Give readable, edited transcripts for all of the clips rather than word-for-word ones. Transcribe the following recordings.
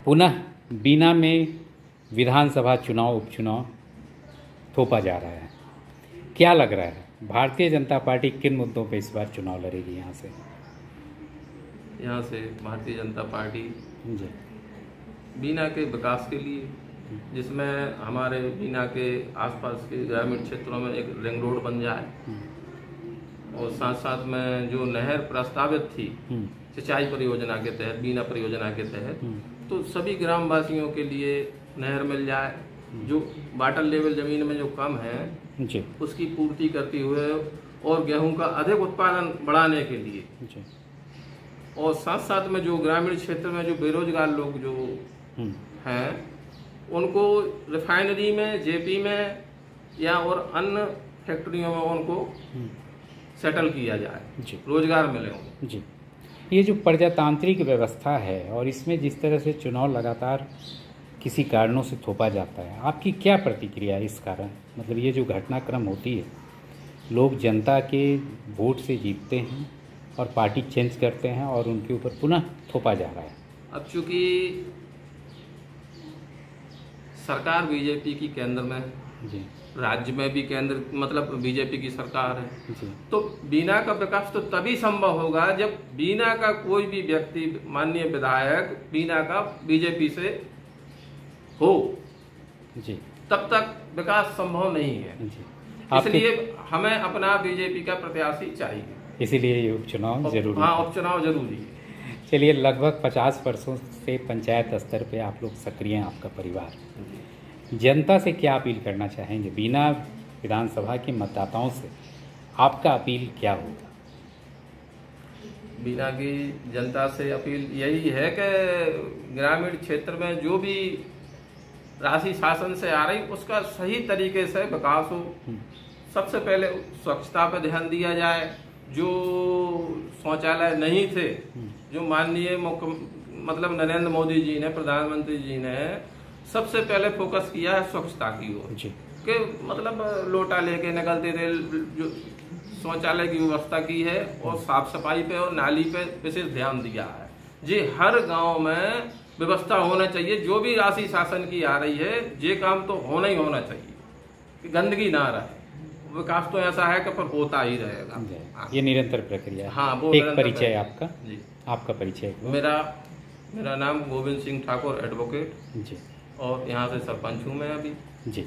पुनः बीना में विधानसभा चुनाव उपचुनाव थोपा जा रहा है। क्या लग रहा है, भारतीय जनता पार्टी किन मुद्दों पे इस बार चुनाव लड़ेगी? यहाँ से भारतीय जनता पार्टी जी बीना के विकास के लिए, जिसमें हमारे बीना के आसपास के ग्रामीण क्षेत्रों में एक रिंग रोड बन जाए और साथ साथ में जो नहर प्रस्तावित थी सिंचाई परियोजना के तहत, बीना परियोजना के तहत, तो सभी ग्रामवासियों के लिए नहर मिल जाए। जो वाटर लेवल जमीन में जो कम है जी उसकी पूर्ति करते हुए और गेहूं का अधिक उत्पादन बढ़ाने के लिए जी और साथ साथ में जो ग्रामीण क्षेत्र में जो बेरोजगार लोग जो हैं उनको रिफाइनरी में, जेपी में या और अन्य फैक्ट्रियों में उनको सेटल किया जाए, रोजगार मिले उनको। जी, ये जो प्रजातांत्रिक व्यवस्था है और इसमें जिस तरह से चुनाव लगातार किसी कारणों से थोपा जाता है, आपकी क्या प्रतिक्रिया है इस कारण? मतलब ये जो घटनाक्रम होती है, लोग जनता के वोट से जीतते हैं और पार्टी चेंज करते हैं और उनके ऊपर पुनः थोपा जा रहा है। अब चूंकि सरकार बीजेपी की केंद्र में जी, राज्य में भी केंद्र मतलब बीजेपी की सरकार है जी, तो बीना का विकास तो तभी संभव होगा जब बीना का कोई भी व्यक्ति, माननीय विधायक बीना का बीजेपी से हो जी, तब तक विकास संभव नहीं है। जी, इसलिए हमें अपना बीजेपी का प्रत्याशी चाहिए, इसीलिए ये उपचुनाव जरूरी हाँ, है। उपचुनाव जरूरी है। चलिए, लगभग 50 वर्षों से पंचायत स्तर पे आप लोग सक्रिय हैं, आपका परिवार। जनता से क्या अपील करना चाहेंगे? बीना विधानसभा के मतदाताओं से आपका अपील क्या होगा? बीना की जनता से अपील यही है कि ग्रामीण क्षेत्र में जो भी राशि शासन से आ रही उसका सही तरीके से विकास हो। सबसे पहले स्वच्छता पर ध्यान दिया जाए। जो शौचालय नहीं थे, जो माननीय मतलब नरेंद्र मोदी जी ने, प्रधानमंत्री जी ने सबसे पहले फोकस किया है स्वच्छता की ओर, कि मतलब लोटा लेके निकलते थे, जो शौचालय की व्यवस्था की है और साफ सफाई पे और नाली पे विशेष ध्यान दिया है। जी, हर गांव में व्यवस्था होना चाहिए। जो भी राशि शासन की आ रही है, ये काम तो होना ही होना चाहिए कि गंदगी ना रहे। विकास तो ऐसा है कि पर होता ही रहेगा। ये निरंतर प्रक्रिया है। हाँ, वो एक परिचय आपका? जी, आपका परिचय? मेरा नाम गोविंद सिंह ठाकुर, एडवोकेट जी, और यहाँ से सरपंच हूँ मैं अभी। जी,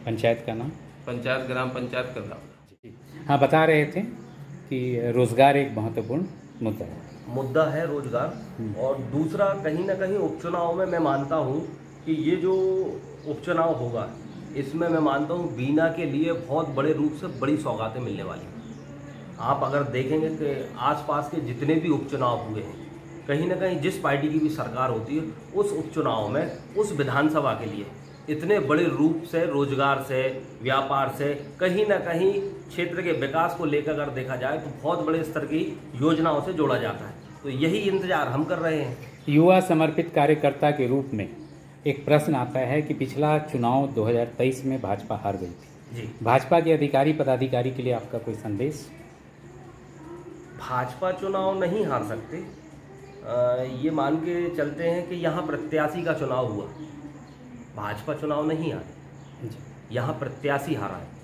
पंचायत का नाम? पंचायत ग्राम पंचायत करना। हाँ, बता रहे थे कि रोजगार एक महत्वपूर्ण मुद्दा है रोजगार। और दूसरा, कहीं ना कहीं उपचुनाव में मैं मानता हूँ कि ये जो उपचुनाव होगा इसमें मैं मानता हूँ बीना के लिए बहुत बड़े रूप से बड़ी सौगातें मिलने वाली हैं। आप अगर देखेंगे कि आसपास के जितने भी उपचुनाव हुए हैं, कहीं ना कहीं जिस पार्टी की भी सरकार होती है उस उपचुनाव में उस विधानसभा के लिए इतने बड़े रूप से रोजगार से, व्यापार से, कहीं ना कहीं क्षेत्र के विकास को लेकर अगर देखा जाए तो बहुत बड़े स्तर की योजनाओं से जोड़ा जाता है। तो यही इंतजार हम कर रहे हैं। युवा समर्पित कार्यकर्ता के रूप में एक प्रश्न आता है कि पिछला चुनाव 2023 में भाजपा हार गई थी जी। भाजपा के अधिकारी पदाधिकारी के लिए आपका कोई संदेश? भाजपा चुनाव नहीं हार सकते। ये मान के चलते हैं कि यहाँ प्रत्याशी का चुनाव हुआ, भाजपा चुनाव नहीं हारी, यहाँ प्रत्याशी हारा है।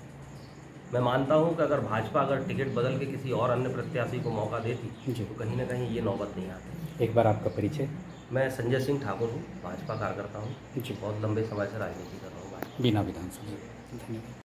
मैं मानता हूँ कि अगर भाजपा टिकट बदल के किसी और अन्य प्रत्याशी को मौका देती तो कहीं ना कहीं ये नौबत नहीं आती। एक बार आपका परिचय? मैं संजय सिंह ठाकुर हूँ, भाजपा कार्यकर्ता हूँ, बहुत लंबे समय से राजनीति कर रहा हूँ बीना विधानसभा। धन्यवाद।